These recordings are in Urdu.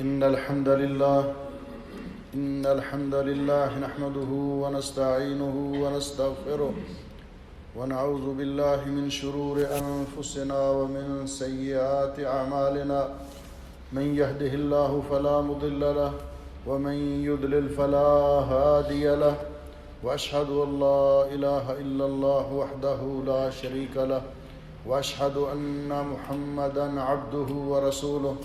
إن الحمد لله نحمده ونستعينه ونستغفره ونعوذ بالله من شرور أنفسنا ومن سيئات أعمالنا من يهده الله فلا مضل له ومن يضلل فلا هادي له وأشهد أن لا إله إلا الله وحده لا شريك له وأشهد أن محمدا عبده ورسوله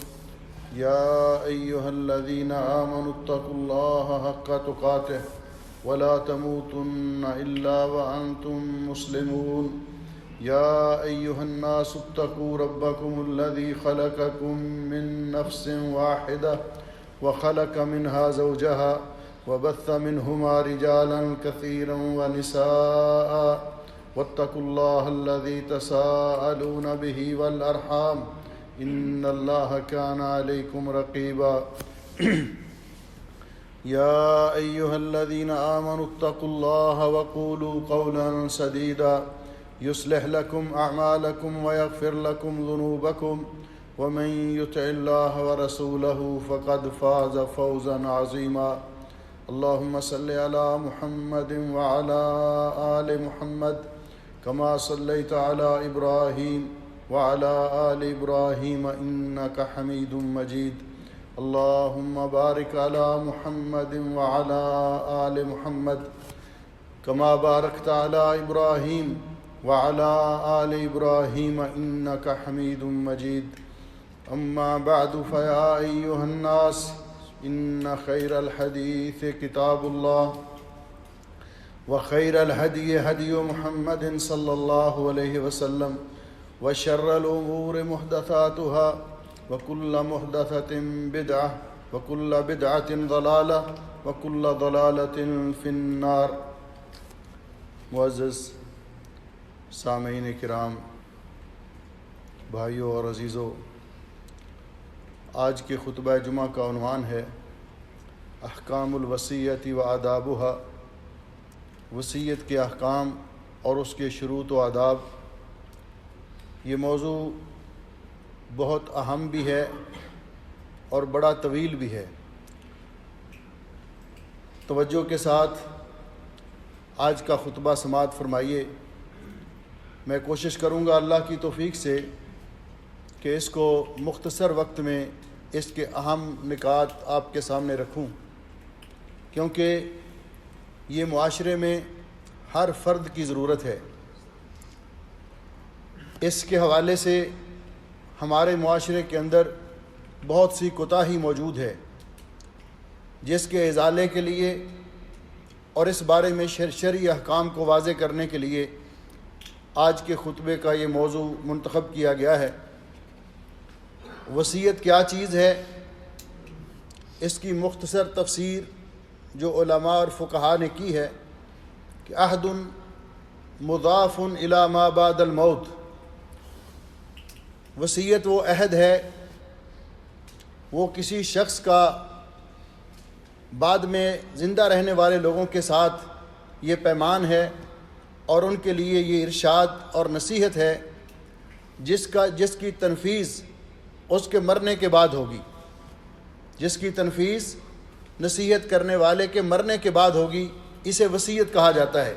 يا أيها الذين آمنوا اتقوا الله حق تقاته ولا تموتن إلا وأنتم مسلمون يا أيها الناس اتقوا ربكم الذي خلقكم من نفس واحدة وخلق منها زوجها وبث منهما رجالا كثيرا ونساء واتقوا الله الذي تساءلون به والأرحام إن الله كان عليكم رقيبا يا أيها الذين آمنوا اتقوا الله وقولوا قولا سديدا يصلح لكم أعمالكم ويغفر لكم ذنوبكم ومن يطع الله ورسوله فقد فاز فوزا عظيما اللهم صل على محمد وعلى آل محمد كما صليت على إبراهيم وعلى آل إبراهيم إنك حميد مجيد اللهم بارك على محمد وعلى آل محمد كما باركت على إبراهيم وعلى آل إبراهيم إنك حميد مجيد أما بعد فيا أيها الناس إن خير الحديث كتاب الله وخير الهدي هدي محمد صلى الله عليه وسلم وشر الأمور محدثاتها وكل محدثة بدعة وكل بدعة ضلالة وكل ضلالة في النار۔ معزز سامعین کرام، بھائیوں اور عزیزوں، آج کے خطبہ جمعہ کا عنوان ہے احکام الوصیت و آدابها، وصیت کے احکام اور اس کے شروط و آداب۔ یہ موضوع بہت اہم بھی ہے اور بڑا طویل بھی ہے۔ توجہ کے ساتھ آج کا خطبہ سماعت فرمائیے۔ میں کوشش کروں گا اللہ کی توفیق سے کہ اس کو مختصر وقت میں اس کے اہم نکات آپ کے سامنے رکھوں، کیونکہ یہ معاشرے میں ہر فرد کی ضرورت ہے۔ اس کے حوالے سے ہمارے معاشرے کے اندر بہت سی کوتاہی موجود ہے، جس کے ازالے کے لیے اور اس بارے میں شرعی احکام کو واضح کرنے کے لیے آج کے خطبے کا یہ موضوع منتخب کیا گیا ہے۔ وصیت کیا چیز ہے، اس کی مختصر تفسیر جو علماء اور فقہاء نے کی ہے کہ عہد مضاف الی ما بعد الموت، وصیت وہ عہد ہے، وہ کسی شخص کا بعد میں زندہ رہنے والے لوگوں کے ساتھ یہ پیمان ہے اور ان کے لیے یہ ارشاد اور نصیحت ہے جس کی تنفیذ اس کے مرنے کے بعد ہوگی، جس کی تنفیذ نصیحت کرنے والے کے مرنے کے بعد ہوگی، اسے وصیت کہا جاتا ہے۔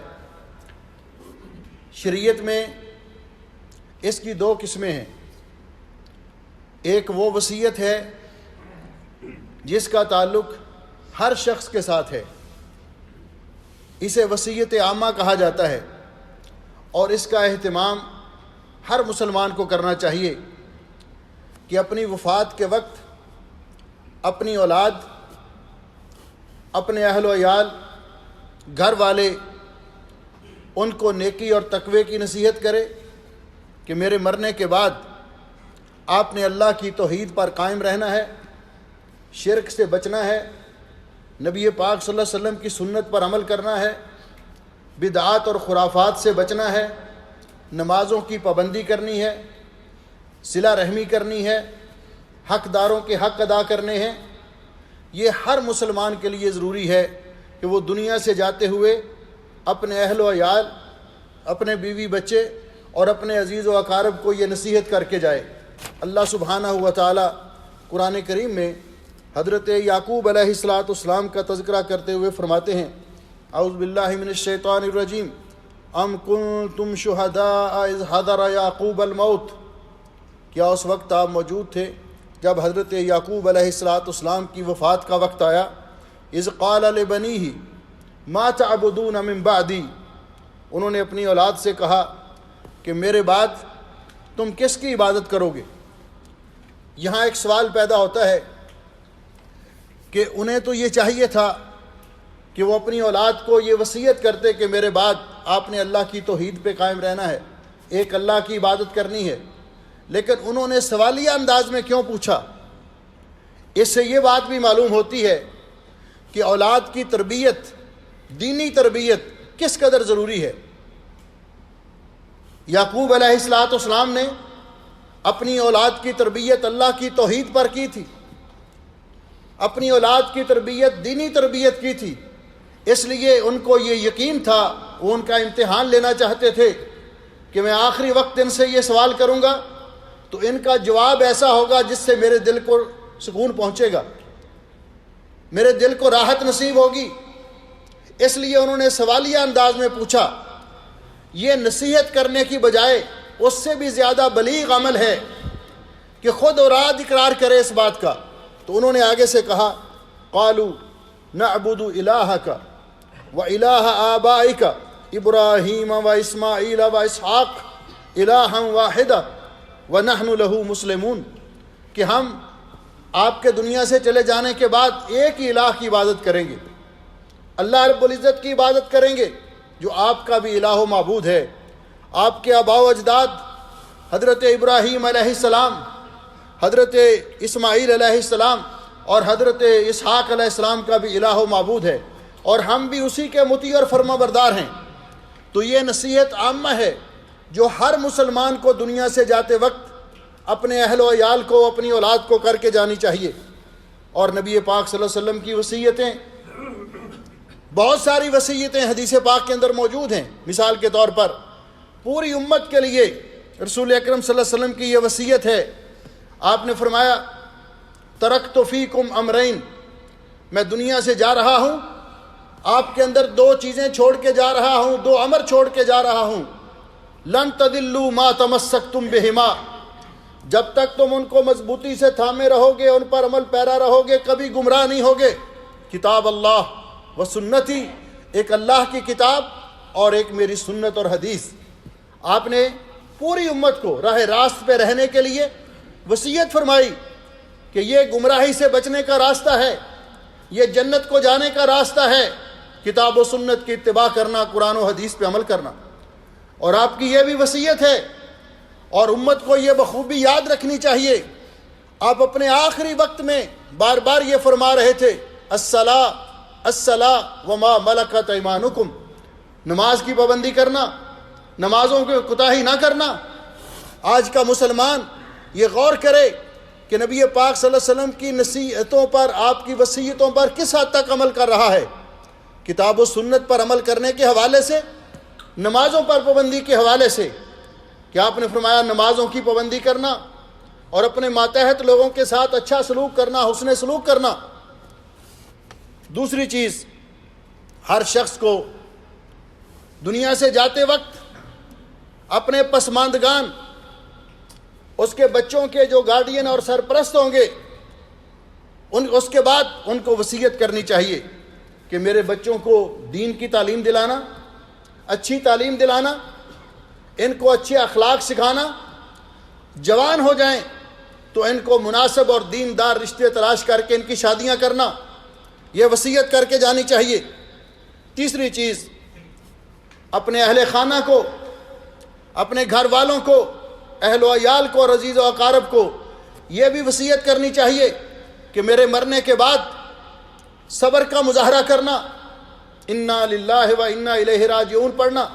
شریعت میں اس کی دو قسمیں ہیں۔ ایک وہ وصیت ہے جس کا تعلق ہر شخص کے ساتھ ہے، اسے وصیت عامہ کہا جاتا ہے، اور اس کا اہتمام ہر مسلمان کو کرنا چاہیے کہ اپنی وفات کے وقت اپنی اولاد، اپنے اہل و عیال، گھر والے، ان کو نیکی اور تقوی کی نصیحت کرے کہ میرے مرنے کے بعد آپ نے اللہ کی توحید پر قائم رہنا ہے، شرک سے بچنا ہے، نبی پاک صلی اللہ علیہ وسلم کی سنت پر عمل کرنا ہے، بدعات اور خرافات سے بچنا ہے، نمازوں کی پابندی کرنی ہے، صلہ رحمی کرنی ہے، حقداروں کے حق ادا کرنے ہیں۔ یہ ہر مسلمان کے لیے ضروری ہے کہ وہ دنیا سے جاتے ہوئے اپنے اہل و عیال، اپنے بیوی بچے اور اپنے عزیز و اقارب کو یہ نصیحت کر کے جائے۔ اللہ سبحانہ و تعالی قرآن کریم میں حضرت یعقوب علیہ السلام کا تذکرہ کرتے ہوئے فرماتے ہیں اعوذ باللہ من الشیطان الرجیم ام کنتم شہداء اذ حضر یعقوب الموت، کیا اس وقت آپ موجود تھے جب حضرت یعقوب علیہ السلام کی وفات کا وقت آیا؟ اذ قال لبنیہ ما تعبدون من بعدی، انہوں نے اپنی اولاد سے کہا کہ میرے بعد تم کس کی عبادت کرو گے؟ یہاں ایک سوال پیدا ہوتا ہے کہ انہیں تو یہ چاہیے تھا کہ وہ اپنی اولاد کو یہ وصیت کرتے کہ میرے بعد آپ نے اللہ کی توحید پہ قائم رہنا ہے، ایک اللہ کی عبادت کرنی ہے، لیکن انہوں نے سوالیہ انداز میں کیوں پوچھا؟ اس سے یہ بات بھی معلوم ہوتی ہے کہ اولاد کی تربیت، دینی تربیت کس قدر ضروری ہے۔ یعقوب علیہ السلام نے اپنی اولاد کی تربیت اللہ کی توحید پر کی تھی، اپنی اولاد کی تربیت دینی تربیت کی تھی، اس لیے ان کو یہ یقین تھا، وہ ان کا امتحان لینا چاہتے تھے کہ میں آخری وقت ان سے یہ سوال کروں گا تو ان کا جواب ایسا ہوگا جس سے میرے دل کو سکون پہنچے گا، میرے دل کو راحت نصیب ہوگی، اس لیے انہوں نے سوالیہ انداز میں پوچھا۔ یہ نصیحت کرنے کی بجائے اس سے بھی زیادہ بلیغ عمل ہے کہ خود اوراد اقرار کرے اس بات کا۔ تو انہوں نے آگے سے کہا قالوا نعبد الہک و الہ آبائک ابراہیم و اسماعیل و اسحاق الہا واحدا ونحن لہ مسلمون، کہ ہم آپ کے دنیا سے چلے جانے کے بعد ایک ہی الہ کی عبادت کریں گے، اللہ رب العزت کی عبادت کریں گے جو آپ کا بھی الہ و معبود ہے۔ آپ کے آباء و اجداد حضرت ابراہیم علیہ السلام، حضرت اسماعیل علیہ السلام اور حضرت اسحاق علیہ السلام کا بھی الہ و معبود ہے، اور ہم بھی اسی کے مطیع اور فرما بردار ہیں۔ تو یہ نصیحت عامہ ہے جو ہر مسلمان کو دنیا سے جاتے وقت اپنے اہل و عیال کو، اپنی اولاد کو کر کے جانی چاہیے۔ اور نبی پاک صلی اللہ علیہ وسلم کی وصیتیں، بہت ساری وصیتیں حدیث پاک کے اندر موجود ہیں۔ مثال کے طور پر پوری امت کے لیے رسول اکرم صلی اللہ علیہ وسلم کی یہ وصیت ہے، آپ نے فرمایا ترکت فیکم امرین، میں دنیا سے جا رہا ہوں، آپ کے اندر دو چیزیں چھوڑ کے جا رہا ہوں، دو امر چھوڑ کے جا رہا ہوں، لن تضلوا ما تمسکتم بہما، جب تک تم ان کو مضبوطی سے تھامے رہو گے، ان پر عمل پیرا رہو گے، کبھی گمراہ نہیں ہوگے۔ کتاب اللہ و سنتی، ایک اللہ کی کتاب اور ایک میری سنت اور حدیث۔ آپ نے پوری امت کو راہ راست پہ رہنے کے لیے وصیت فرمائی کہ یہ گمراہی سے بچنے کا راستہ ہے، یہ جنت کو جانے کا راستہ ہے، کتاب و سنت کی اتباع کرنا، قرآن و حدیث پہ عمل کرنا۔ اور آپ کی یہ بھی وصیت ہے اور امت کو یہ بخوبی یاد رکھنی چاہیے، آپ اپنے آخری وقت میں بار بار یہ فرما رہے تھے الصلاۃ الصلاۃ وما ملکت ایمانکم، نماز کی پابندی کرنا، نمازوں کی کوتاہی نہ کرنا۔ آج کا مسلمان یہ غور کرے کہ نبی پاک صلی اللہ علیہ وسلم کی نصیحتوں پر، آپ کی وصیتوں پر کس حد تک عمل کر رہا ہے، کتاب و سنت پر عمل کرنے کے حوالے سے، نمازوں پر پابندی کے حوالے سے کہ آپ نے فرمایا نمازوں کی پابندی کرنا اور اپنے ماتحت لوگوں کے ساتھ اچھا سلوک کرنا، حسن سلوک کرنا۔ دوسری چیز، ہر شخص کو دنیا سے جاتے وقت اپنے پسماندگان، اس کے بچوں کے جو گارڈین اور سرپرست ہوں گے، اس کے بعد ان کو وصیت کرنی چاہیے کہ میرے بچوں کو دین کی تعلیم دلانا، اچھی تعلیم دلانا، ان کو اچھے اخلاق سکھانا، جوان ہو جائیں تو ان کو مناسب اور دیندار رشتے تلاش کر کے ان کی شادیاں کرنا، یہ وصیت کر کے جانی چاہیے۔ تیسری چیز، اپنے اہل خانہ کو، اپنے گھر والوں کو، اہل و عیال کو اور عزیز و اقارب کو یہ بھی وصیت کرنی چاہیے کہ میرے مرنے کے بعد صبر کا مظاہرہ کرنا، انا للہ و انا الیہ راجعون پڑھنا،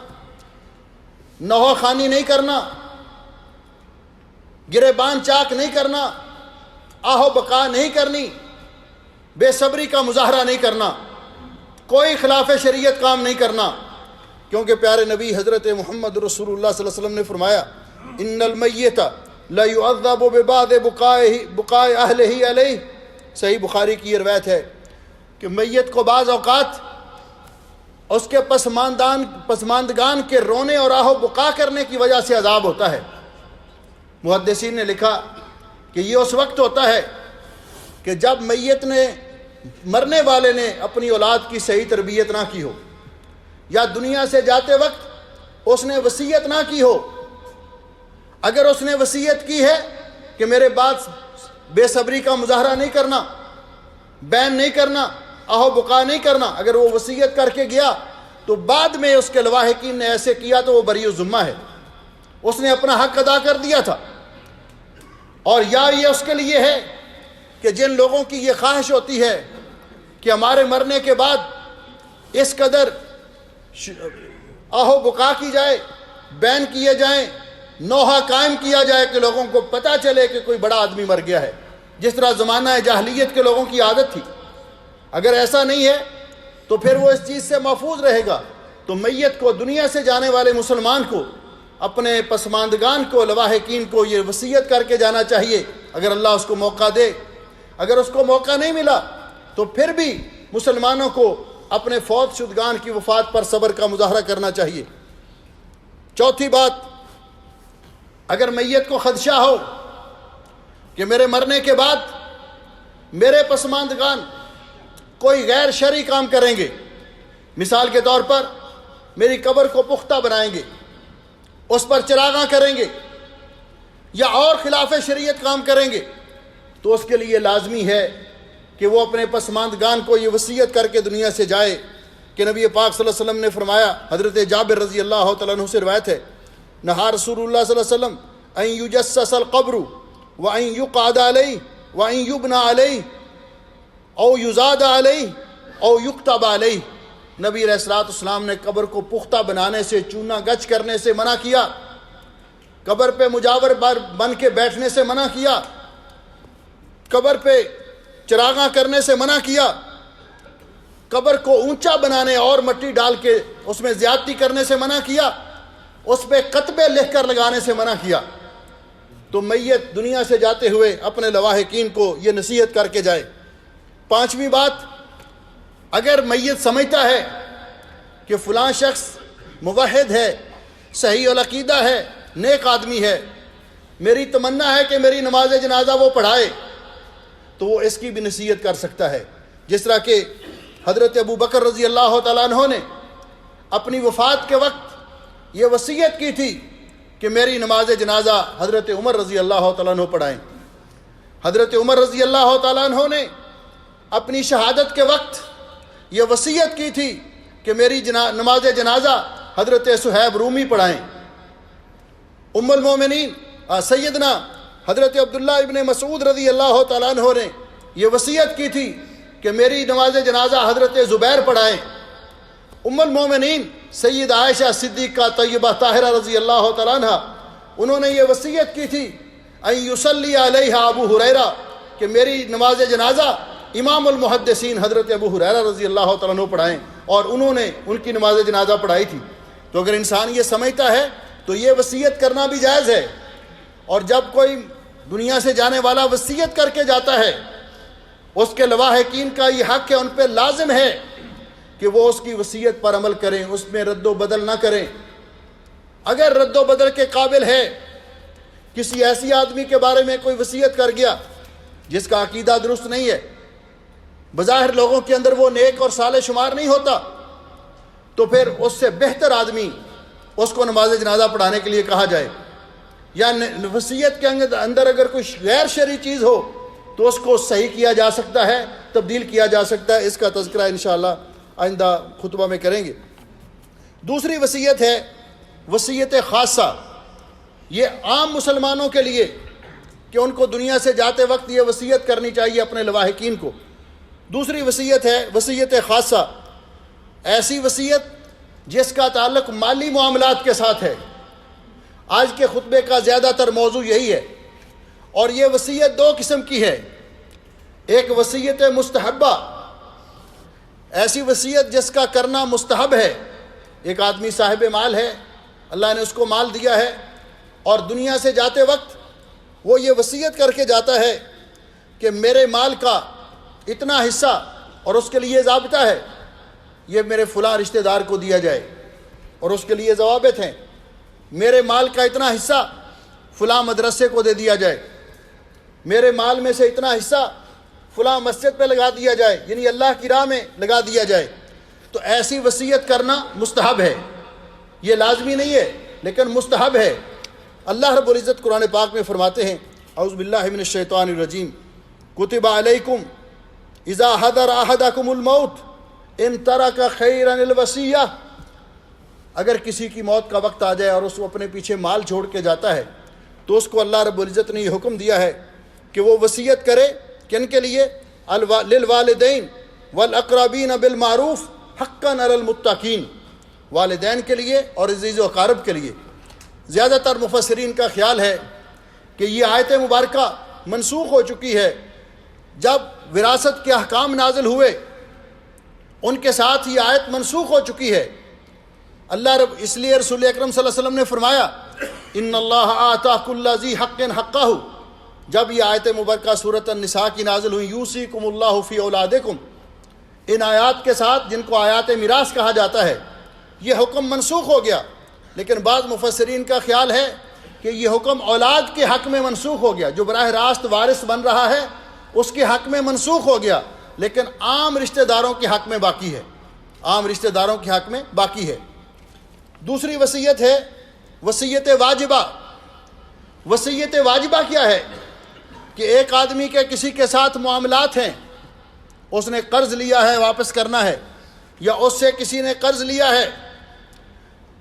نوحہ خوانی نہیں کرنا، گریبان چاک نہیں کرنا، آہ و بقا نہیں کرنی، بے صبری کا مظاہرہ نہیں کرنا، کوئی خلاف شریعت کام نہیں کرنا، کیونکہ پیارے نبی حضرت محمد رسول اللہ صلی اللہ علیہ وسلم نے فرمایا ان المیت لا يعذب ببعض بقاء اہلہ علیہ صحیح بخاری کی یہ روایت ہے کہ میت کو بعض اوقات اس کے پسماندگان کے رونے اور آہ و بکا کرنے کی وجہ سے عذاب ہوتا ہے۔ محدثین نے لکھا کہ یہ اس وقت ہوتا ہے کہ جب میت نے، مرنے والے نے اپنی اولاد کی صحیح تربیت نہ کی ہو، یا دنیا سے جاتے وقت اس نے وصیت نہ کی ہو۔ اگر اس نے وصیت کی ہے کہ میرے بعد بے صبری کا مظاہرہ نہیں کرنا، بین نہیں کرنا، آہ و بکا نہیں کرنا، اگر وہ وصیت کر کے گیا تو بعد میں اس کے لواحقین نے ایسے کیا تو وہ بری الذمہ ہے، اس نے اپنا حق ادا کر دیا تھا۔ اور یا یہ اس کے لیے ہے کہ جن لوگوں کی یہ خواہش ہوتی ہے کہ ہمارے مرنے کے بعد اس قدر آہ و بکا کی جائے، بین کیے جائیں، نوحہ قائم کیا جائے کہ لوگوں کو پتہ چلے کہ کوئی بڑا آدمی مر گیا ہے، جس طرح زمانہ جاہلیت کے لوگوں کی عادت تھی۔ اگر ایسا نہیں ہے تو پھر وہ اس چیز سے محفوظ رہے گا۔ تو میت کو، دنیا سے جانے والے مسلمان کو، اپنے پسماندگان کو، لواحقین کو یہ وصیت کر کے جانا چاہیے اگر اللہ اس کو موقع دے۔ اگر اس کو موقع نہیں ملا تو پھر بھی مسلمانوں کو اپنے فوت شدگان کی وفات پر صبر کا مظاہرہ کرنا چاہیے۔ چوتھی بات، اگر میت کو خدشہ ہو کہ میرے مرنے کے بعد میرے پسماندگان کوئی غیر شرعی کام کریں گے، مثال کے طور پر میری قبر کو پختہ بنائیں گے، اس پر چراغاں کریں گے، یا اور خلاف شریعت کام کریں گے، تو اس کے لیے لازمی ہے کہ وہ اپنے پسماندگان کو یہ وصیت کر کے دنیا سے جائے کہ نبی پاک صلی اللہ علیہ وسلم نے فرمایا، حضرت جابر رضی اللہ تعالیٰ عنہ سے روایت ہے، نہا رسول اللہ صلی اللہ علیہ وسلم ان یجسس القبر وان یقعد علیہ وان یبنى علیہ او یزاد علیہ او یکتب علیہ۔ نبی علیہ الصلوۃ والسلام نے قبر کو پختہ بنانے سے، چونا گچ کرنے سے منع کیا، قبر پہ مجاور بن کے بیٹھنے سے منع کیا، قبر پہ چراغاں کرنے سے منع کیا، قبر کو اونچا بنانے اور مٹی ڈال کے اس میں زیادتی کرنے سے منع کیا، اس پہ کتبے لکھ کر لگانے سے منع کیا۔ تو میت دنیا سے جاتے ہوئے اپنے لواحقین کو یہ نصیحت کر کے جائے۔ پانچویں بات، اگر میت سمجھتا ہے کہ فلاں شخص موحد ہے، صحیح العقیدہ ہے، نیک آدمی ہے، میری تمنا ہے کہ میری نماز جنازہ وہ پڑھائے، تو وہ اس کی بھی نصیحت کر سکتا ہے۔ جس طرح کہ حضرت ابو بکر رضی اللہ تعالیٰ عنہ نے اپنی وفات کے وقت یہ وصیت کی تھی کہ میری نماز جنازہ حضرت عمر رضی اللہ تعالیٰ عنہ پڑھائیں۔ حضرت عمر رضی اللہ تعالیٰ عنہ نے اپنی شہادت کے وقت یہ وصیت کی تھی کہ میری نماز جنازہ حضرت صہیب رومی پڑھائیں۔ ام المومنین سیدنا حضرت عبداللہ ابن مسعود رضی اللہ تعالیٰ عنہ نے یہ وصیت کی تھی کہ میری نماز جنازہ حضرت زبیر پڑھائیں۔ ام المومنین سید عائشہ صدیقہ طیبہ طاہرہ رضی اللہ تعالیٰ عنہ، انہوں نے یہ وصیت کی تھی ان یصلی علیہا ابو ہریرہ، کہ میری نماز جنازہ امام المحدثین حضرت ابو ہریرہ رضی اللہ تعالیٰ عنہ پڑھائیں، اور انہوں نے ان کی نماز جنازہ پڑھائی تھی۔ تو اگر انسان یہ سمجھتا ہے تو یہ وصیت کرنا بھی جائز ہے۔ اور جب کوئی دنیا سے جانے والا وصیت کر کے جاتا ہے، اس کے لواحقین کا یہ حق ہے، ان پہ لازم ہے کہ وہ اس کی وصیت پر عمل کریں، اس میں رد و بدل نہ کریں۔ اگر رد و بدل کے قابل ہے، کسی ایسی آدمی کے بارے میں کوئی وصیت کر گیا جس کا عقیدہ درست نہیں ہے، بظاہر لوگوں کے اندر وہ نیک اور صالح شمار نہیں ہوتا، تو پھر اس سے بہتر آدمی اس کو نماز جنازہ پڑھانے کے لیے کہا جائے۔ یا وصیت کے اندر اگر کوئی غیر شرعی چیز ہو تو اس کو صحیح کیا جا سکتا ہے، تبدیل کیا جا سکتا ہے۔ اس کا تذکرہ انشاءاللہ آئندہ خطبہ میں کریں گے۔ دوسری وصیت ہے وصیت خاصہ، یہ عام مسلمانوں کے لیے کہ ان کو دنیا سے جاتے وقت یہ وصیت کرنی چاہیے اپنے لواحقین کو۔ دوسری وصیت ہے وصیت خاصہ، ایسی وصیت جس کا تعلق مالی معاملات کے ساتھ ہے۔ آج کے خطبے کا زیادہ تر موضوع یہی ہے، اور یہ وصیت دو قسم کی ہے۔ ایک وصیت مستحبہ، ایسی وصیت جس کا کرنا مستحب ہے۔ ایک آدمی صاحب مال ہے، اللہ نے اس کو مال دیا ہے، اور دنیا سے جاتے وقت وہ یہ وصیت کر کے جاتا ہے کہ میرے مال کا اتنا حصہ، اور اس کے لیے ضابطہ ہے، یہ میرے فلاں رشتہ دار کو دیا جائے، اور اس کے لیے ضوابط ہیں، میرے مال کا اتنا حصہ فلاں مدرسے کو دے دیا جائے، میرے مال میں سے اتنا حصہ فلاں مسجد پہ لگا دیا جائے، یعنی اللہ کی راہ میں لگا دیا جائے۔ تو ایسی وصیت کرنا مستحب ہے، یہ لازمی نہیں ہے لیکن مستحب ہے۔ اللہ رب العزت قرآن پاک میں فرماتے ہیں، اعوذ باللہ من الشیطان الرجیم، کتب علیکم اذا حضر احدکم الموت ان ترک خیرا الوصیہ، اگر کسی کی موت کا وقت آ جائے اور اس کو اپنے پیچھے مال چھوڑ کے جاتا ہے تو اس کو اللہ رب العزت نے یہ حکم دیا ہے کہ وہ وصیت کرے، کن کے لیے؟ للوالدین والاقربین بالمعروف حقا علی المتقین، والدین کے لیے اور عزیز و اقارب کے لیے۔ زیادہ تر مفسرین کا خیال ہے کہ یہ آیت مبارکہ منسوخ ہو چکی ہے، جب وراثت کے احکام نازل ہوئے ان کے ساتھ یہ آیت منسوخ ہو چکی ہے۔ اللہ رب، اس لیے رسول اکرم صلی اللہ علیہ وسلم نے فرمایا ان اللہ آتا کل ذی حق حقہ، جب یہ آیت مبارکہ سورۃ النساء کی نازل ہوئی، یوصیکم اللہ فی اولادکم، ان آیات کے ساتھ جن کو آیات میراث کہا جاتا ہے، یہ حکم منسوخ ہو گیا۔ لیکن بعض مفسرین کا خیال ہے کہ یہ حکم اولاد کے حق میں منسوخ ہو گیا، جو براہ راست وارث بن رہا ہے اس کے حق میں منسوخ ہو گیا، لیکن عام رشتہ داروں کے حق میں باقی ہے، عام رشتہ داروں کے حق میں باقی ہے۔ دوسری وصیت ہے وصیت واجبہ۔ وصیت واجبہ کیا ہے؟ کہ ایک آدمی کے کسی کے ساتھ معاملات ہیں، اس نے قرض لیا ہے واپس کرنا ہے، یا اس سے کسی نے قرض لیا ہے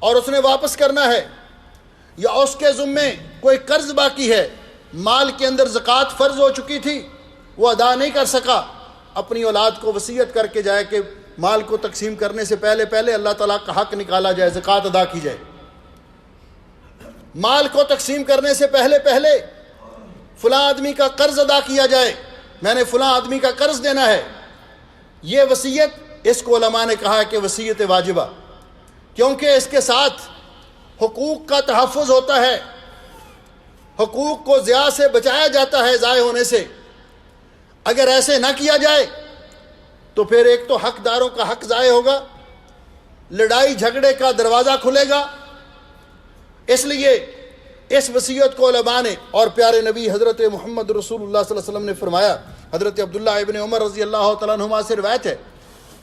اور اس نے واپس کرنا ہے، یا اس کے ذمے کوئی قرض باقی ہے، مال کے اندر زکوٰۃ فرض ہو چکی تھی وہ ادا نہیں کر سکا، اپنی اولاد کو وصیت کر کے جائے کہ مال کو تقسیم کرنے سے پہلے پہلے اللہ تعالیٰ کا حق نکالا جائے، زکوٰۃ ادا کی جائے۔ مال کو تقسیم کرنے سے پہلے پہلے فلاں آدمی کا قرض ادا کیا جائے، میں نے فلاں آدمی کا قرض دینا ہے۔ یہ وصیت، اس کو علماء نے کہا ہے کہ وصیت واجبہ، کیونکہ اس کے ساتھ حقوق کا تحفظ ہوتا ہے، حقوق کو ضیاع سے بچایا جاتا ہے، ضائع ہونے سے۔ اگر ایسے نہ کیا جائے تو پھر ایک تو حقداروں کا حق ضائع ہوگا، لڑائی جھگڑے کا دروازہ کھلے گا۔ اس لیے اس وصیت کو علماء نے، اور پیارے نبی حضرت محمد رسول اللہ صلی اللہ علیہ وسلم نے فرمایا، حضرت عبداللہ ابن عمر رضی اللہ تعالیٰ عنہما سے روایت ہے،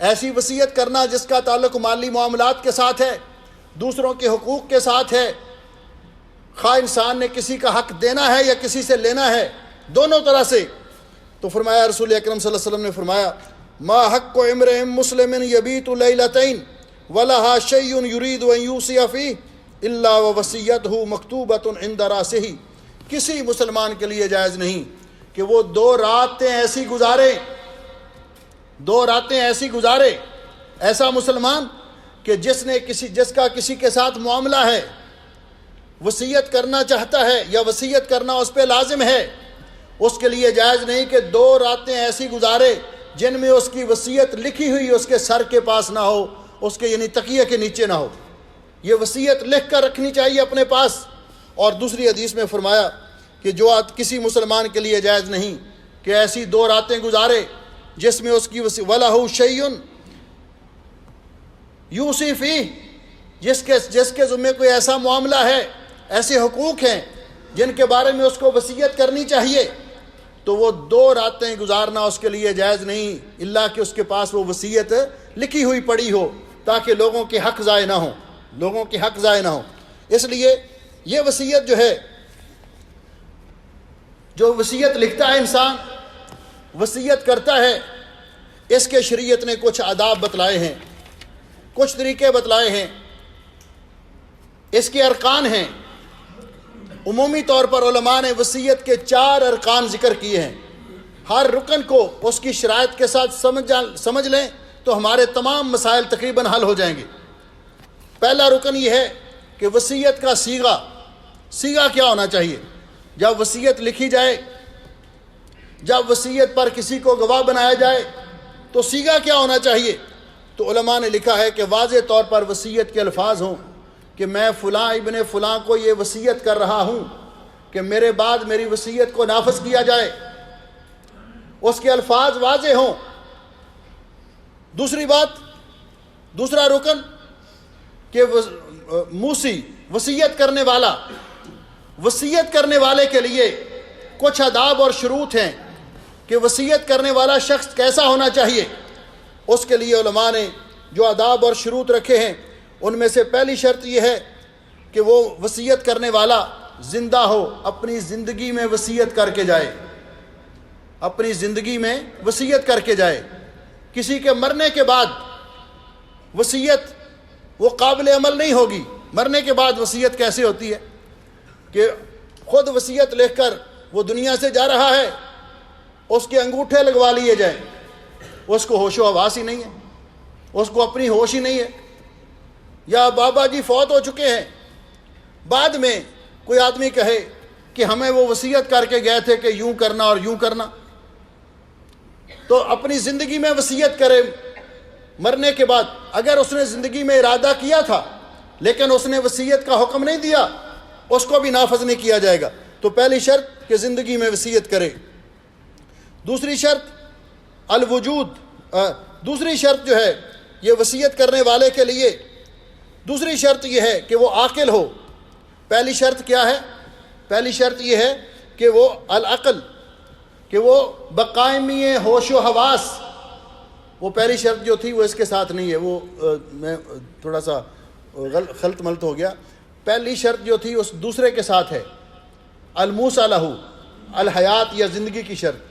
ایسی وصیت کرنا جس کا تعلق مالی معاملات کے ساتھ ہے، دوسروں کے حقوق کے ساتھ ہے، خواہ انسان نے کسی کا حق دینا ہے یا کسی سے لینا ہے، دونوں طرح سے، تو فرمایا رسول اکرم صلی اللہ علیہ وسلم نے فرمایا ما حق امرئ مسلم یبیت لیلتین ولہا شیء یرید ان یوصی فیہ الا ووصیتہ مکتوبۃ عند راسہ، کسی مسلمان کے لیے جائز نہیں کہ وہ دو راتیں ایسی گزارے، ایسا مسلمان کہ جس کا کسی کے ساتھ معاملہ ہے، وصیت کرنا چاہتا ہے یا وصیت کرنا اس پہ لازم ہے، اس کے لیے جائز نہیں کہ دو راتیں ایسی گزارے جن میں اس کی وصیت لکھی ہوئی اس کے سر کے پاس نہ ہو، اس کے یعنی تکیے کے نیچے نہ ہو۔ یہ وصیت لکھ کر رکھنی چاہیے اپنے پاس۔ اور دوسری حدیث میں فرمایا کہ جو کسی مسلمان کے لیے جائز نہیں کہ ایسی دو راتیں گزارے جس میں اس کی وَلَهُ شَيْءٌ یوصی فیہ، جس کے ذمے کوئی ایسا معاملہ ہے، ایسے حقوق ہیں جن کے بارے میں اس کو وصیت کرنی چاہیے، تو وہ دو راتیں گزارنا اس کے لیے جائز نہیں، الا کہ اس کے پاس وہ وصیت لکھی ہوئی پڑی ہو، تاکہ لوگوں کے حق ضائع نہ ہوں۔ اس لیے یہ وصیت جو ہے، جو وصیت لکھتا ہے انسان، وصیت کرتا ہے، اس کے شریعت نے کچھ آداب بتلائے ہیں، کچھ طریقے بتلائے ہیں، اس کے ارکان ہیں۔ عمومی طور پر علماء نے وصیت کے 4 ارکان ذکر کیے ہیں۔ ہر رکن کو اس کی شرائط کے ساتھ سمجھ لیں تو ہمارے تمام مسائل تقریباً حل ہو جائیں گے۔ پہلا رکن یہ ہے کہ وصیت کا صیغہ کیا ہونا چاہیے؟ جب وصیت لکھی جائے، جب وصیت پر کسی کو گواہ بنایا جائے تو صیغہ کیا ہونا چاہیے؟ تو علماء نے لکھا ہے کہ واضح طور پر وصیت کے الفاظ ہوں کہ میں فلاں ابن فلاں کو یہ وصیت کر رہا ہوں کہ میرے بعد میری وصیت کو نافذ کیا جائے، اس کے الفاظ واضح ہوں۔ دوسری بات، دوسرا رکن کہ موسی وصیت کرنے والا، وصیت کرنے والے کے لیے کچھ آداب اور شروط ہیں کہ وصیت کرنے والا شخص کیسا ہونا چاہیے۔ اس کے لیے علماء نے جو آداب اور شروط رکھے ہیں ان میں سے پہلی شرط یہ ہے کہ وہ وصیت کرنے والا زندہ ہو، اپنی زندگی میں وصیت کر کے جائے، اپنی زندگی میں وصیت کر کے جائے۔ کسی کے مرنے کے بعد وصیت وہ قابل عمل نہیں ہوگی۔ مرنے کے بعد وصیت کیسے ہوتی ہے کہ خود وصیت لکھ کر وہ دنیا سے جا رہا ہے، اس کے انگوٹھے لگوا لیے جائیں، اس کو ہوش و حواس ہی نہیں ہے، اس کو اپنی ہوش ہی نہیں ہے، یا بابا جی فوت ہو چکے ہیں، بعد میں کوئی آدمی کہے کہ ہمیں وہ وصیت کر کے گئے تھے کہ یوں کرنا اور یوں کرنا، تو اپنی زندگی میں وصیت کرے۔ مرنے کے بعد اگر اس نے زندگی میں ارادہ کیا تھا لیکن اس نے وصیت کا حکم نہیں دیا، اس کو بھی نافذ نہیں کیا جائے گا۔ تو پہلی شرط کہ زندگی میں وصیت کرے۔ دوسری شرط الوجود، دوسری شرط جو ہے یہ وصیت کرنے والے کے لیے، دوسری شرط یہ ہے کہ وہ عاقل ہو۔ پہلی شرط کیا ہے؟ پہلی شرط یہ ہے کہ وہ العقل، کہ وہ بقائمی ہوش و حواس۔ وہ پہلی شرط جو تھی وہ اس کے ساتھ نہیں ہے، وہ میں تھوڑا سا خلط ملط ہو گیا۔ پہلی شرط جو تھی اس دوسرے کے ساتھ ہے، الموصی لہ، الحیات یا زندگی کی شرط۔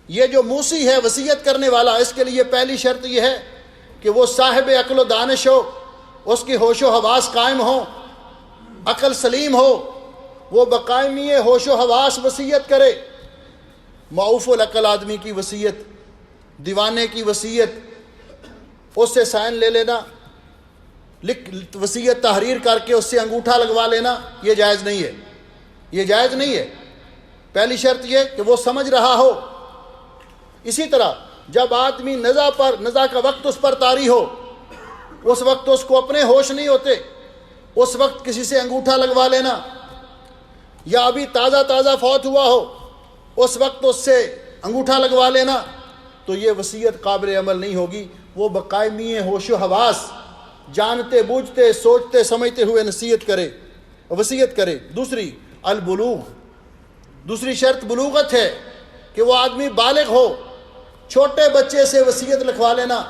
یہ جو موسی ہے وصیت کرنے والا، اس کے لیے پہلی شرط یہ ہے کہ وہ صاحب عقل و دانش ہو، اس کی ہوش و حواس قائم ہو، عقل سلیم ہو، وہ بقائمی ہوش و حواس وصیت کرے۔ معوف العقل آدمی کی وصیت، دیوانے کی وصیت، اس سے سائن لے لینا، وصیت تحریر کر کے اس سے انگوٹھا لگوا لینا، یہ جائز نہیں ہے، یہ جائز نہیں ہے۔ پہلی شرط یہ کہ وہ سمجھ رہا ہو۔ اسی طرح جب آدمی نزع کا وقت اس پر طاری ہو، اس وقت اس کو اپنے ہوش نہیں ہوتے، اس وقت کسی سے انگوٹھا لگوا لینا، یا ابھی تازہ فوت ہوا ہو اس وقت اس سے انگوٹھا لگوا لینا، تو یہ وصیت قابل عمل نہیں ہوگی۔ وہ بقائمی ہوش و حواس، جانتے بوجھتے سوچتے سمجھتے ہوئے وصیت کرے۔ دوسری البلوغ، دوسری شرط بلوغت ہے کہ وہ آدمی بالغ ہو۔ چھوٹے بچے سے وصیت لکھوا لینا،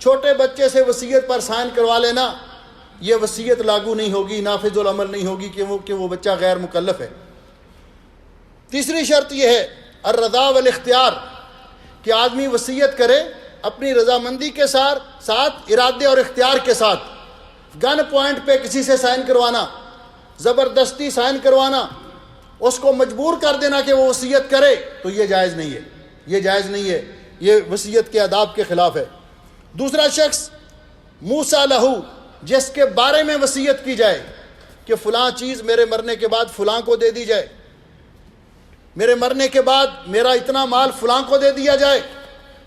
چھوٹے بچے سے وصیت پر سائن کروا لینا، یہ وصیت لاگو نہیں ہوگی، نافذ العمل نہیں ہوگی کہ وہ بچہ غیر مکلف ہے۔ تیسری شرط یہ ہے الرضا والاختیار، کہ آدمی وصیت کرے اپنی رضامندی کے ساتھ، ارادے اور اختیار کے ساتھ۔ گن پوائنٹ پہ کسی سے سائن کروانا، زبردستی سائن کروانا، اس کو مجبور کر دینا کہ وہ وصیت کرے، تو یہ جائز نہیں ہے، یہ جائز نہیں ہے، یہ وصیت کے آداب کے خلاف ہے۔ دوسرا شخص موصی لہ، جس کے بارے میں وصیت کی جائے کہ فلاں چیز میرے مرنے کے بعد فلاں کو دے دی جائے، میرے مرنے کے بعد میرا اتنا مال فلاں کو دے دیا جائے،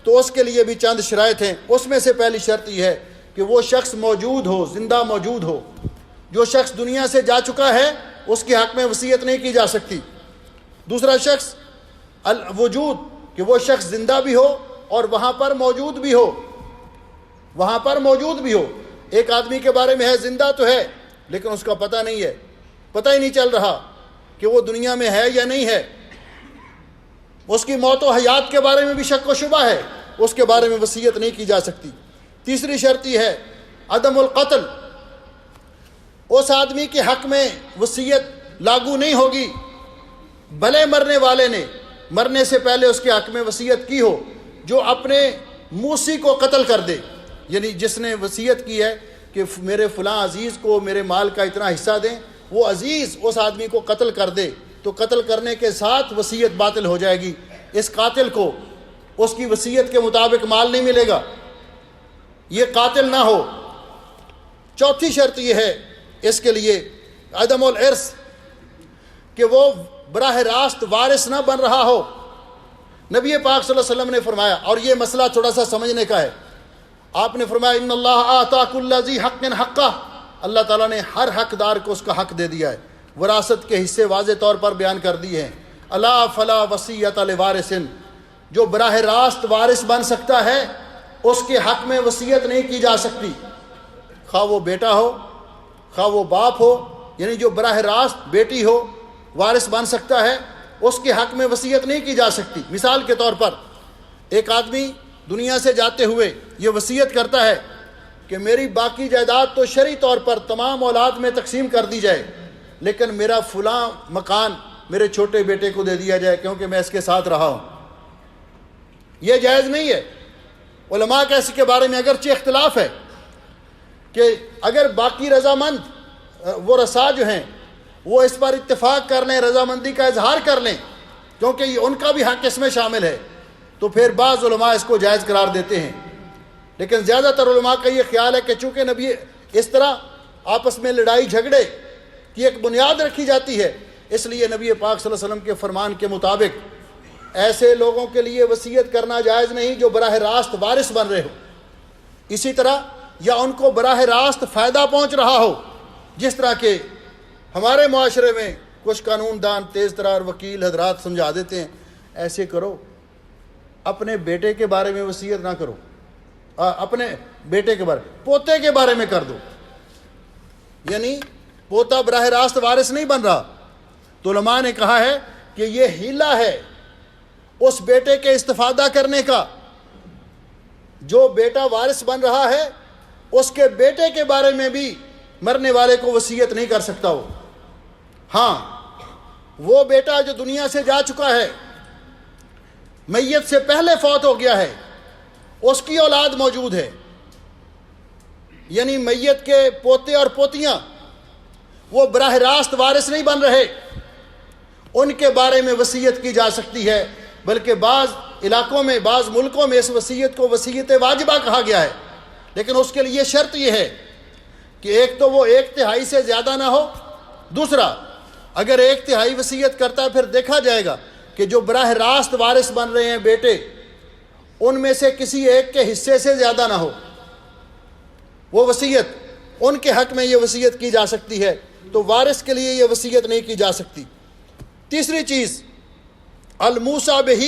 تو اس کے لیے بھی چند شرائط ہیں۔ اس میں سے پہلی شرط یہ ہے کہ وہ شخص موجود ہو، زندہ موجود ہو۔ جو شخص دنیا سے جا چکا ہے اس کے حق میں وصیت نہیں کی جا سکتی۔ دوسرا شخص الوجود، کہ وہ شخص زندہ بھی ہو اور وہاں پر موجود بھی ہو، وہاں پر موجود بھی ہو۔ ایک آدمی کے بارے میں ہے زندہ تو ہے لیکن اس کا پتہ نہیں ہے، پتہ ہی نہیں چل رہا کہ وہ دنیا میں ہے یا نہیں ہے، اس کی موت و حیات کے بارے میں بھی شک و شبہ ہے، اس کے بارے میں وصیت نہیں کی جا سکتی۔ تیسری شرط یہ ہے عدم القتل، اس آدمی کے حق میں وصیت لاگو نہیں ہوگی بھلے مرنے والے نے مرنے سے پہلے اس کے حق میں وصیت کی ہو، جو اپنے موسی کو قتل کر دے، یعنی جس نے وصیت کی ہے کہ میرے فلاں عزیز کو میرے مال کا اتنا حصہ دیں، وہ عزیز اس آدمی کو قتل کر دے، تو قتل کرنے کے ساتھ وصیت باطل ہو جائے گی۔ اس قاتل کو اس کی وصیت کے مطابق مال نہیں ملے گا، یہ قاتل نہ ہو۔ چوتھی شرط یہ ہے اس کے لیے عدم الارث، کہ وہ براہ راست وارث نہ بن رہا ہو۔ نبی پاک صلی اللہ علیہ وسلم نے فرمایا، اور یہ مسئلہ تھوڑا سا سمجھنے کا ہے، آپ نے فرمایا ان اللہ آتا کل ذی حق حقہ، اللہ تعالیٰ نے ہر حقدار کو اس کا حق دے دیا ہے۔ وراثت کے حصے واضح طور پر بیان کر دیے ہیں۔ الا فلا وصیۃ لوارث، جو براہ راست وارث بن سکتا ہے اس کے حق میں وصیت نہیں کی جا سکتی، خواہ وہ بیٹا ہو خواہ وہ باپ ہو، یعنی جو براہ راست بیٹی ہو وارث بن سکتا ہے اس کے حق میں وصیت نہیں کی جا سکتی۔ مثال کے طور پر ایک آدمی دنیا سے جاتے ہوئے یہ وصیت کرتا ہے کہ میری باقی جائیداد تو شرعی طور پر تمام اولاد میں تقسیم کر دی جائے، لیکن میرا فلاں مکان میرے چھوٹے بیٹے کو دے دیا جائے کیونکہ میں اس کے ساتھ رہا ہوں۔ یہ جائز نہیں ہے۔ علماء کا اس کے بارے میں اگرچہ اختلاف ہے کہ اگر باقی رضامند وہ رسا جو ہیں وہ اس پر اتفاق کر لیں، رضامندی کا اظہار کر لیں کیونکہ یہ ان کا بھی حق اس میں شامل ہے، تو پھر بعض علماء اس کو جائز قرار دیتے ہیں۔ لیکن زیادہ تر علماء کا یہ خیال ہے کہ چونکہ نبی اس طرح آپس میں لڑائی جھگڑے کی ایک بنیاد رکھی جاتی ہے، اس لیے نبی پاک صلی اللہ علیہ وسلم کے فرمان کے مطابق ایسے لوگوں کے لیے وصیت کرنا جائز نہیں جو براہ راست وارث بن رہے ہو، اسی طرح یا ان کو براہ راست فائدہ پہنچ رہا ہو، جس طرح کہ ہمارے معاشرے میں کچھ قانون دان تیز ترار وکیل حضرات سمجھا دیتے ہیں ایسے کرو، اپنے بیٹے کے بارے میں وصیت نہ کرو، اپنے بیٹے کے بارے پوتے کے بارے میں کر دو، یعنی پوتا براہ راست وارث نہیں بن رہا۔ تو علماء نے کہا ہے کہ یہ ہیلہ ہے اس بیٹے کے استفادہ کرنے کا، جو بیٹا وارث بن رہا ہے اس کے بیٹے کے بارے میں بھی مرنے والے کو وصیت نہیں کر سکتا ہو۔ ہاں، وہ بیٹا جو دنیا سے جا چکا ہے، میت سے پہلے فوت ہو گیا ہے، اس کی اولاد موجود ہے، یعنی میت کے پوتے اور پوتیاں وہ براہ راست وارث نہیں بن رہے، ان کے بارے میں وصیت کی جا سکتی ہے، بلکہ بعض علاقوں میں بعض ملکوں میں اس وصیت کو وصیت واجبہ کہا گیا ہے، لیکن اس کے لیے شرط یہ ہے کہ ایک تو وہ 1/3 سے زیادہ نہ ہو، دوسرا اگر 1/3 وصیت کرتا ہے پھر دیکھا جائے گا کہ جو براہ راست وارث بن رہے ہیں بیٹے، ان میں سے کسی ایک کے حصے سے زیادہ نہ ہو، وہ وصیت ان کے حق میں یہ وصیت کی جا سکتی ہے، تو وارث کے لیے یہ وصیت نہیں کی جا سکتی۔ تیسری چیز الموصی بہ،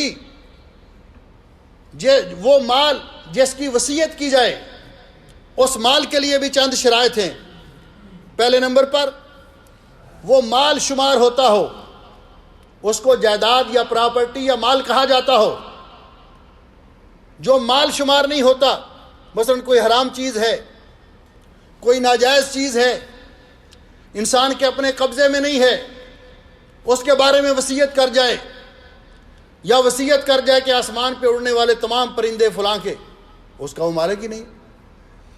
وہ مال جس کی وصیت کی جائے اس مال کے لیے بھی چند شرائط ہیں۔ پہلے نمبر پر وہ مال شمار ہوتا ہو، اس کو جائیداد یا پراپرٹی یا مال کہا جاتا ہو۔ جو مال شمار نہیں ہوتا، مثلا کوئی حرام چیز ہے، کوئی ناجائز چیز ہے، انسان کے اپنے قبضے میں نہیں ہے، اس کے بارے میں وصیت کر جائے، یا وصیت کر جائے کہ آسمان پہ اڑنے والے تمام پرندے فلاں کے، اس کا وہ مالک ہی نہیں،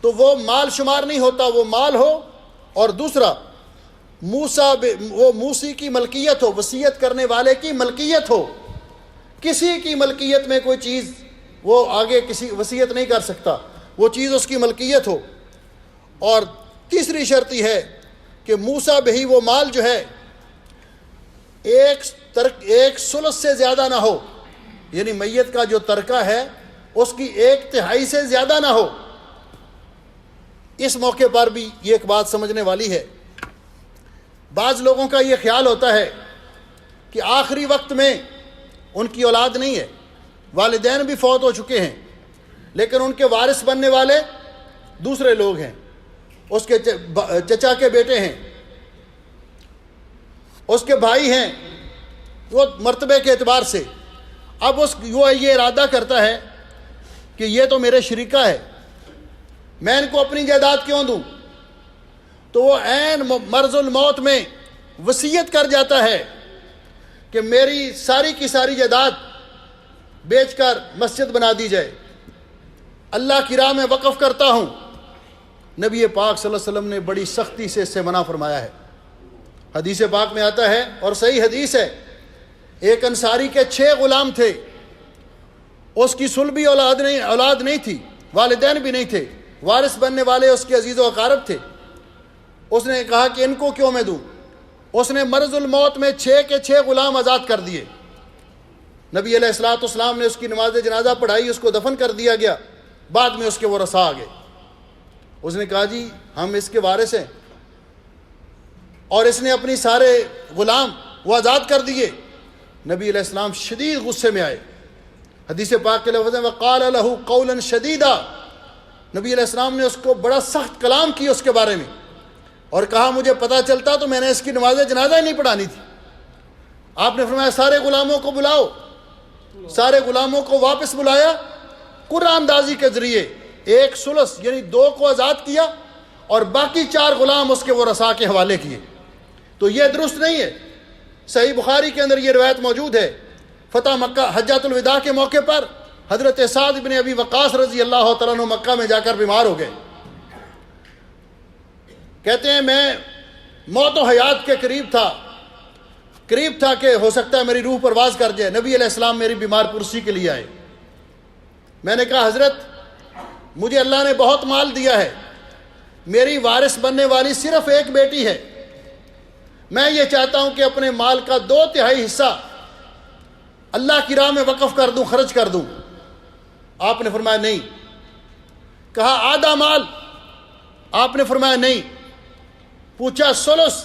تو وہ مال شمار نہیں ہوتا، وہ مال ہو۔ اور دوسرا وہ موصی کی ملکیت ہو، وصیت کرنے والے کی ملکیت ہو، کسی کی ملکیت میں کوئی چیز وہ آگے کسی وصیت نہیں کر سکتا، وہ چیز اس کی ملکیت ہو۔ اور تیسری شرط یہ ہے کہ موصی بہ وہ مال جو ہے ایک ثلث سے زیادہ نہ ہو، یعنی میت کا جو ترکہ ہے اس کی 1/3 سے زیادہ نہ ہو۔ اس موقع پر بھی یہ ایک بات سمجھنے والی ہے، بعض لوگوں کا یہ خیال ہوتا ہے کہ آخری وقت میں ان کی اولاد نہیں ہے، والدین بھی فوت ہو چکے ہیں، لیکن ان کے وارث بننے والے دوسرے لوگ ہیں، اس کے چچا کے بیٹے ہیں، اس کے بھائی ہیں، وہ مرتبے کے اعتبار سے اب وہ یہ ارادہ کرتا ہے کہ یہ تو میرے شریکہ ہے، میں ان کو اپنی جائیداد کیوں دوں، تو وہ عین مرض الموت میں وصیت کر جاتا ہے کہ میری ساری کی ساری جائیداد بیچ کر مسجد بنا دی جائے، اللہ کی راہ میں وقف کرتا ہوں۔ نبی پاک صلی اللہ علیہ وسلم نے بڑی سختی سے اس سے منع فرمایا ہے۔ حدیث پاک میں آتا ہے اور صحیح حدیث ہے، ایک انصاری کے 6 غلام تھے، اس کی صلبی اولاد نہیں تھی، والدین بھی نہیں تھے، وارث بننے والے اس کے عزیز و اقارب تھے۔ اس نے کہا کہ ان کو کیوں میں دوں، اس نے مرض الموت میں 6 کے 6 غلام آزاد کر دیے۔ نبی علیہ الصلوۃ والسلام نے اس کی نماز جنازہ پڑھائی، اس کو دفن کر دیا گیا، بعد میں اس کے ورثاء آ گئے۔ اس نے کہا جی ہم اس کے وارث ہیں، اور اس نے اپنی سارے غلام وہ آزاد کر دیے۔ نبی علیہ السلام شدید غصے میں آئے، حدیث پاک کے لفظ ہیں وقال له قولا شدیدا، نبی علیہ السلام نے اس کو بڑا سخت کلام کی اس کے بارے میں، اور کہا مجھے پتہ چلتا تو میں نے اس کی نماز جنازہ ہی نہیں پڑھانی تھی۔ آپ نے فرمایا سارے غلاموں کو بلاؤ، سارے غلاموں کو واپس بلایا، قرعہ اندازی کے ذریعے ایک ثلث یعنی 2 کو آزاد کیا اور باقی 4 غلام اس کے ورثاء کے حوالے کیے۔ تو یہ درست نہیں ہے۔ صحیح بخاری کے اندر یہ روایت موجود ہے، فتح مکہ حجۃ الوداع کے موقع پر حضرت سعد بن ابی وقاص رضی اللہ تعالیٰ عنہ مکہ میں جا کر بیمار ہو گئے۔ کہتے ہیں میں موت و حیات کے قریب تھا کہ ہو سکتا ہے میری روح پرواز کر جائے۔ نبی علیہ السلام میری بیمار پرسی کے لیے آئے۔ میں نے کہا حضرت مجھے اللہ نے بہت مال دیا ہے، میری وارث بننے والی صرف ایک بیٹی ہے، میں یہ چاہتا ہوں کہ اپنے مال کا 2/3 حصہ اللہ کی راہ میں وقف کر دوں، خرچ کر دوں۔ آپ نے فرمایا نہیں۔ کہا آدھا مال؟ آپ نے فرمایا نہیں۔ پوچھا ثلث؟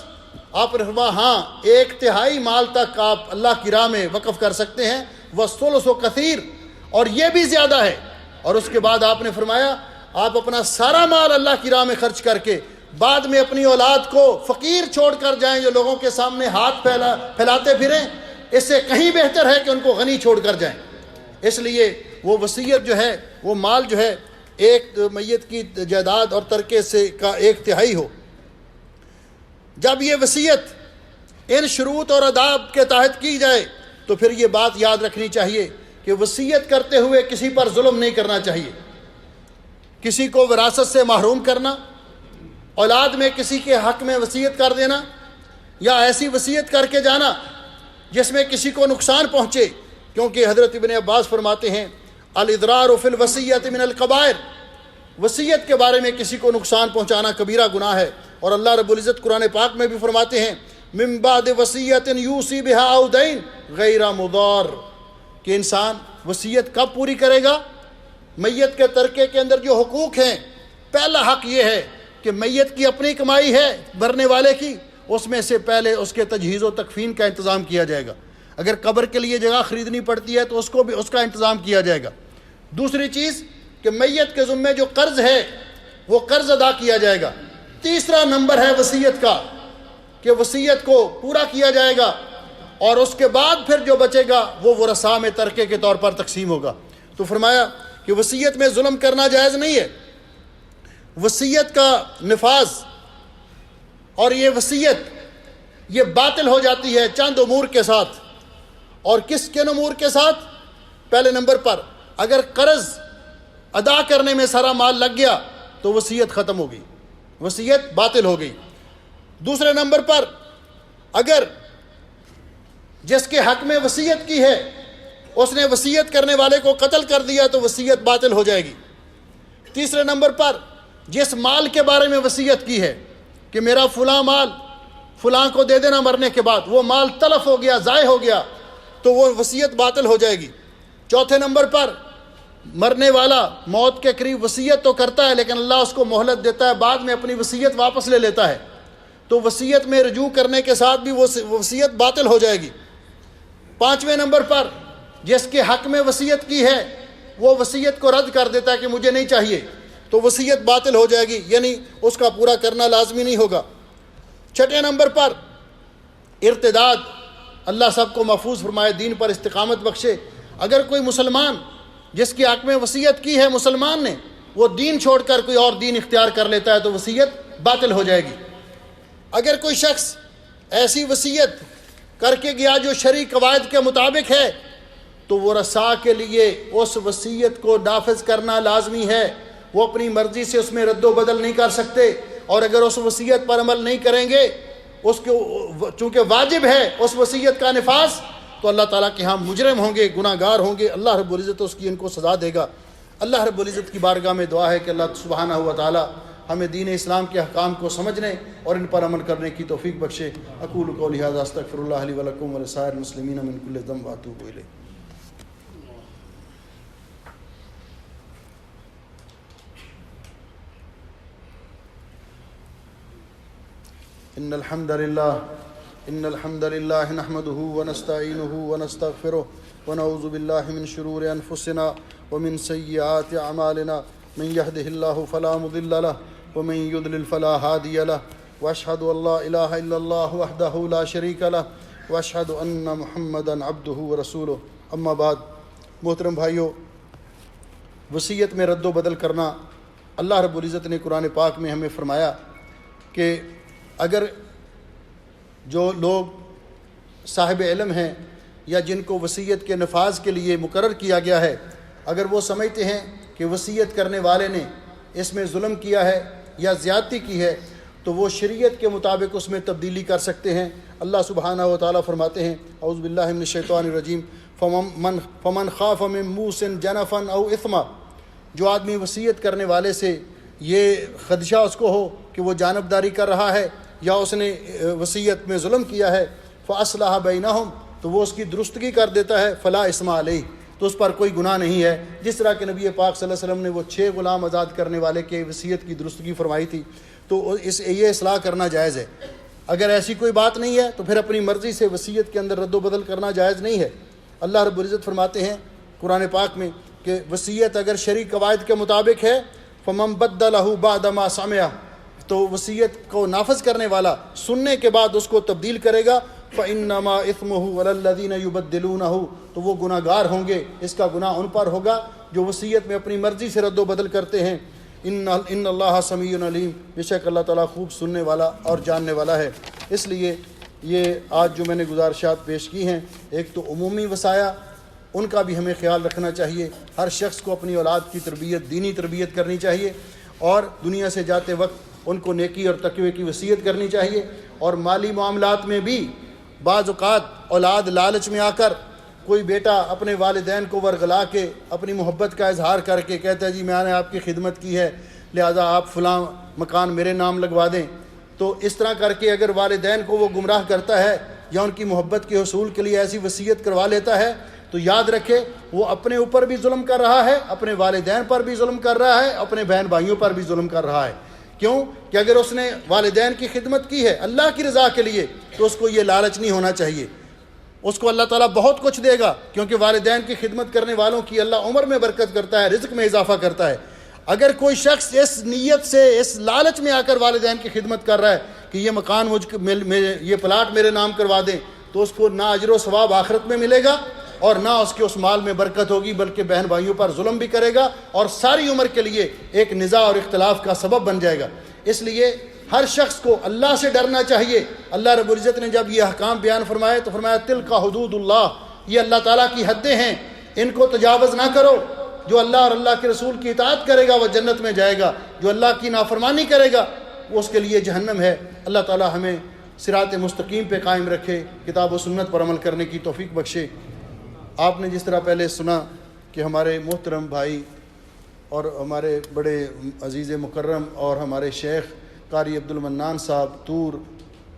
آپ نے فرمایا ہاں، 1/3 مال تک آپ اللہ کی راہ میں وقف کر سکتے ہیں، والثلث کثیر، اور یہ بھی زیادہ ہے۔ اور اس کے بعد آپ نے فرمایا آپ اپنا سارا مال اللہ کی راہ میں خرچ کر کے بعد میں اپنی اولاد کو فقیر چھوڑ کر جائیں جو لوگوں کے سامنے ہاتھ پھیلاتے پھریں، اس سے کہیں بہتر ہے کہ ان کو غنی چھوڑ کر جائیں۔ اس لیے وہ وصیت جو ہے، وہ مال جو ہے، ایک میت کی جائیداد اور ترکے سے کا 1/3 ہو۔ جب یہ وصیت ان شروط اور آداب کے تحت کی جائے تو پھر یہ بات یاد رکھنی چاہیے کہ وصیت کرتے ہوئے کسی پر ظلم نہیں کرنا چاہیے۔ کسی کو وراثت سے محروم کرنا، اولاد میں کسی کے حق میں وصیت کر دینا، یا ایسی وصیت کر کے جانا جس میں کسی کو نقصان پہنچے، کیونکہ حضرت ابن عباس فرماتے ہیں الاضرار فی الوصیۃ من الکبائر، وصیت کے بارے میں کسی کو نقصان پہنچانا کبیرہ گناہ ہے۔ اور اللہ رب العزت قرآن پاک میں بھی فرماتے ہیں من بعد وصیۃ یوصی بہا او دین غیر مضار، کہ انسان وصیت کب پوری کرے گا؟ میت کے ترکے کے اندر جو حقوق ہیں، پہلا حق یہ ہے کہ میت کی اپنی کمائی ہے مرنے والے کی، اس میں سے پہلے اس کے تجہیز و تکفین کا انتظام کیا جائے گا۔ اگر قبر کے لیے جگہ خریدنی پڑتی ہے تو اس کو بھی اس کا انتظام کیا جائے گا۔ دوسری چیز کہ میت کے ذمے جو قرض ہے وہ قرض ادا کیا جائے گا۔ تیسرا نمبر ہے وصیت کا، کہ وصیت کو پورا کیا جائے گا، اور اس کے بعد پھر جو بچے گا وہ ورثاء میں ترکے کے طور پر تقسیم ہوگا۔ تو فرمایا کہ وصیت میں ظلم کرنا جائز نہیں ہے۔ وصیت کا نفاذ اور یہ وصیت یہ باطل ہو جاتی ہے چند امور کے ساتھ۔ اور کن امور کے ساتھ؟ پہلے نمبر پر اگر قرض ادا کرنے میں سارا مال لگ گیا تو وصیت ختم ہو گئی، وصیت باطل ہو گئی۔ دوسرے نمبر پر اگر جس کے حق میں وصیت کی ہے اس نے وصیت کرنے والے کو قتل کر دیا تو وصیت باطل ہو جائے گی۔ تیسرے نمبر پر جس مال کے بارے میں وصیت کی ہے کہ میرا فلاں مال فلاں کو دے دینا مرنے کے بعد، وہ مال تلف ہو گیا، ضائع ہو گیا، تو وہ وصیت باطل ہو جائے گی۔ چوتھے نمبر پر مرنے والا موت کے قریب وصیت تو کرتا ہے لیکن اللہ اس کو مہلت دیتا ہے، بعد میں اپنی وصیت واپس لے لیتا ہے، تو وصیت میں رجوع کرنے کے ساتھ بھی وہ وصیت باطل ہو جائے گی۔ پانچویں نمبر پر جس کے حق میں وصیت کی ہے وہ وصیت کو رد کر دیتا ہے کہ مجھے نہیں چاہیے، تو وصیت باطل ہو جائے گی، یعنی اس کا پورا کرنا لازمی نہیں ہوگا۔ چھٹے نمبر پر ارتداد، اللہ سب کو محفوظ فرمائے، دین پر استقامت بخشے۔ اگر کوئی مسلمان جس کی حق میں وصیت کی ہے مسلمان نے، وہ دین چھوڑ کر کوئی اور دین اختیار کر لیتا ہے تو وصیت باطل ہو جائے گی۔ اگر کوئی شخص ایسی وصیت کر کے گیا جو شرعی قواعد کے مطابق ہے تو وہ ورثاء کے لیے اس وصیت کو نافذ کرنا لازمی ہے، وہ اپنی مرضی سے اس میں رد و بدل نہیں کر سکتے، اور اگر اس وصیت پر عمل نہیں کریں گے، اس کو چونکہ واجب ہے اس وصیت کا نفاذ، تو اللہ تعالیٰ کے ہاں مجرم ہوں گے، گناہ گار ہوں گے، اللہ رب العزت اس کی ان کو سزا دے گا۔ اللہ رب العزت کی بارگاہ میں دعا ہے کہ اللہ سبحانہ و تعالیٰ ہمیں دین اسلام کے احکام کو سمجھنے اور ان پر عمل کرنے کی توفیق بخشے۔ اقول قولی ھذا استغفر اللہ لی ولکم ولسائر المسلمین من کل ذنب واتوب الیہ۔ ان الحمد للہ نحمده ونستعینه ونستغفره ونعوذ باللہ من شرور انفسنا ومن سیئات اعمالنا من يهده الله فلا مضل له ومن يضلل فلا هادي له واشهد ان لا اله الا الله وحده لا شريك له واشهد ان محمدا عبده ورسوله اما بعد. محترم بھائیو، وصیت میں رد و بدل کرنا، اللہ رب العزت نے قرآن پاک میں ہمیں فرمایا کہ اگر جو لوگ صاحب علم ہیں یا جن کو وصیت کے نفاذ کے لیے مقرر کیا گیا ہے، اگر وہ سمجھتے ہیں کہ وصیت کرنے والے نے اس میں ظلم کیا ہے یا زیادتی کی ہے تو وہ شریعت کے مطابق اس میں تبدیلی کر سکتے ہیں. اللہ سبحانہ و تعالیٰ فرماتے ہیں اعوذ باللہ من الشیطان الرجیم فمن خاف من موص جنفا او اثما، جو آدمی وصیت کرنے والے سے یہ خدشہ اس کو ہو کہ وہ جانبداری کر رہا ہے یا اس نے وصیت میں ظلم کیا ہے، فاصلح بینہم، تو وہ اس کی درستگی کر دیتا ہے، فلا اثم علیہ، تو اس پر کوئی گناہ نہیں ہے. جس طرح کہ نبی پاک صلی اللہ علیہ وسلم نے وہ 6 غلام آزاد کرنے والے کے وصیت کی درستگی فرمائی تھی، تو یہ اصلاح کرنا جائز ہے. اگر ایسی کوئی بات نہیں ہے تو پھر اپنی مرضی سے وصیت کے اندر رد و بدل کرنا جائز نہیں ہے. اللہ رب العزت فرماتے ہیں قرآن پاک میں کہ وصیت اگر شرعی قواعد کے مطابق ہے فمن بدلہ بعد ما سمع، تو وصیت کو نافذ کرنے والا سننے کے بعد اس کو تبدیل کرے گا، فإنما إثمه علی الذین یبدلونہ، تو وہ گناہ گار ہوں گے، اس کا گناہ ان پر ہوگا جو وصیت میں اپنی مرضی سے رد و بدل کرتے ہیں. ان اللہ سمیع علیم، بے شک اللہ تعالیٰ خوب سننے والا اور جاننے والا ہے. اس لیے یہ آج جو میں نے گزارشات پیش کی ہیں، ایک تو عمومی وصایا، ان کا بھی ہمیں خیال رکھنا چاہیے. ہر شخص کو اپنی اولاد کی تربیت، دینی تربیت کرنی چاہیے، اور دنیا سے جاتے وقت ان کو نیکی اور تقوی کی وصیت کرنی چاہیے. اور مالی معاملات میں بھی بعض اوقات اولاد لالچ میں آ کر کوئی بیٹا اپنے والدین کو ورغلا کے اپنی محبت کا اظہار کر کے کہتا ہے جی میں نے آپ کی خدمت کی ہے لہذا آپ فلاں مکان میرے نام لگوا دیں. تو اس طرح کر کے اگر والدین کو وہ گمراہ کرتا ہے یا ان کی محبت کے حصول کے لیے ایسی وصیت کروا لیتا ہے تو یاد رکھے وہ اپنے اوپر بھی ظلم کر رہا ہے، اپنے والدین پر بھی ظلم کر رہا ہے، اپنے بہن بھائیوں پر بھی ظلم کر رہا ہے. کیوں کہ اگر اس نے والدین کی خدمت کی ہے اللہ کی رضا کے لیے تو اس کو یہ لالچ نہیں ہونا چاہیے. اس کو اللہ تعالیٰ بہت کچھ دے گا، کیونکہ والدین کی خدمت کرنے والوں کی اللہ عمر میں برکت کرتا ہے، رزق میں اضافہ کرتا ہے. اگر کوئی شخص اس نیت سے، اس لالچ میں آ کر والدین کی خدمت کر رہا ہے کہ یہ مکان یہ پلاٹ میرے نام کروا دیں، تو اس کو نہ اجر و ثواب آخرت میں ملے گا اور نہ اس کے اس مال میں برکت ہوگی، بلکہ بہن بھائیوں پر ظلم بھی کرے گا اور ساری عمر کے لیے ایک نزاع اور اختلاف کا سبب بن جائے گا. اس لیے ہر شخص کو اللہ سے ڈرنا چاہیے. اللہ رب العزت نے جب یہ احکام بیان فرمائے تو فرمایا تلک حدود اللہ، یہ اللہ تعالیٰ کی حدیں ہیں، ان کو تجاوز نہ کرو. جو اللہ اور اللہ کے رسول کی اطاعت کرے گا وہ جنت میں جائے گا، جو اللہ کی نافرمانی کرے گا وہ اس کے لیے جہنم ہے. اللہ تعالیٰ ہمیں صراط مستقیم پہ قائم رکھے، کتاب و سنت پر عمل کرنے کی توفیق بخشے. آپ نے جس طرح پہلے سنا کہ ہمارے محترم بھائی اور ہمارے بڑے عزیز مکرم اور ہمارے شیخ قاری عبد المنان صاحب طور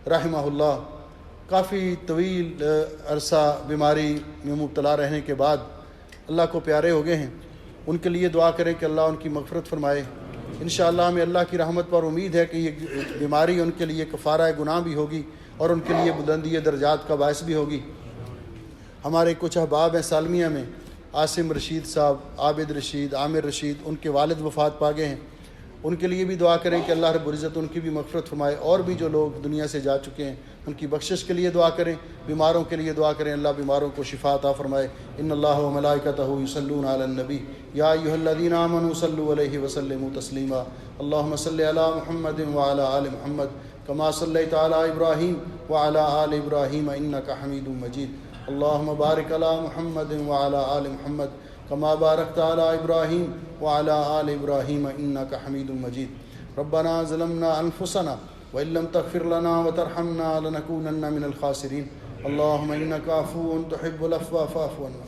رحمہ اللہ کافی طویل عرصہ بیماری میں مبتلا رہنے کے بعد اللہ کو پیارے ہو گئے ہیں. ان کے لیے دعا کریں کہ اللہ ان کی مغفرت فرمائے. انشاءاللہ ہمیں اللہ کی رحمت پر امید ہے کہ یہ بیماری ان کے لیے کفارہ گناہ بھی ہوگی اور ان کے لیے بلندی درجات کا باعث بھی ہوگی. ہمارے کچھ احباب ہیں سالمیہ میں، عاصم رشید صاحب، عابد رشید، عامر رشید، ان کے والد وفات پا گئے ہیں. ان کے لیے بھی دعا کریں کہ اللہ رب العزت ان کی بھی مغفرت فرمائے. اور بھی جو لوگ دنیا سے جا چکے ہیں ان کی بخشش کے لیے دعا کریں. بیماروں کے لیے دعا کریں، اللہ بیماروں کو شفا عطا فرمائے. ان اللہ و ملائکتہ یصلون علی النبی یا ایھا الذین آمنوا صلوا علیہ وسلموا تسلیما. اللهم صل علی محمد وعلی آل محمد کما صلیت علی ابراہیم وعلی آل ابراہیم انک حمید مجید. اللهم بارک علی محمد وعلی آل محمد کما بارکت علی ابراہیم وعلی آل ابراہیم انک حمید مجید. ربنا ظلمنا انفسنا وإن لم تغفر لنا وترحمنا لنكونن من الخاسرين. اللهم إنك عفو تحب العفو فاعف عنا.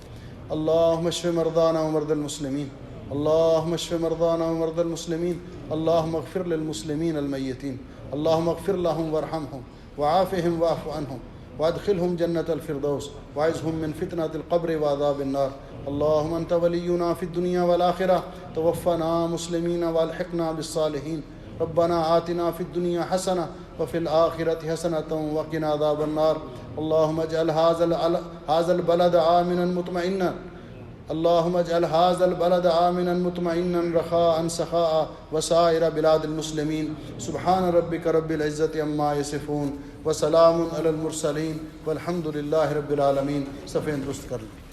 اللهم اشف مرضانا ومرضى المسلمين. اللهم اشف مرضانا ومرضى المسلمين. اللهم اغفر للمسلمين الميتين. اللهم اغفر لهم وارحمهم وعافهم واعف عنهم وادخلهم جنة الفردوس واعذهم من فتنة القبر وعذاب النار. اللهم أنت ولينا في الدنيا والآخرة توفنا مسلمين والحقنا بالصالحين. ربنا آتنا في الدنيا حسنة وفي الآخرة حسنة وقنا عذاب النار. اللهم اجعل هذا البلد آمنا مطمئنا اللهم اجعل هذا البلد آمنا مطمئنا رخاء سخاء وسائر بلاد المسلمين سبحان ربك رب العزة عما يصفون وسلام على المرسلين والحمد لله رب العالمین. صفحے درست کر لیں.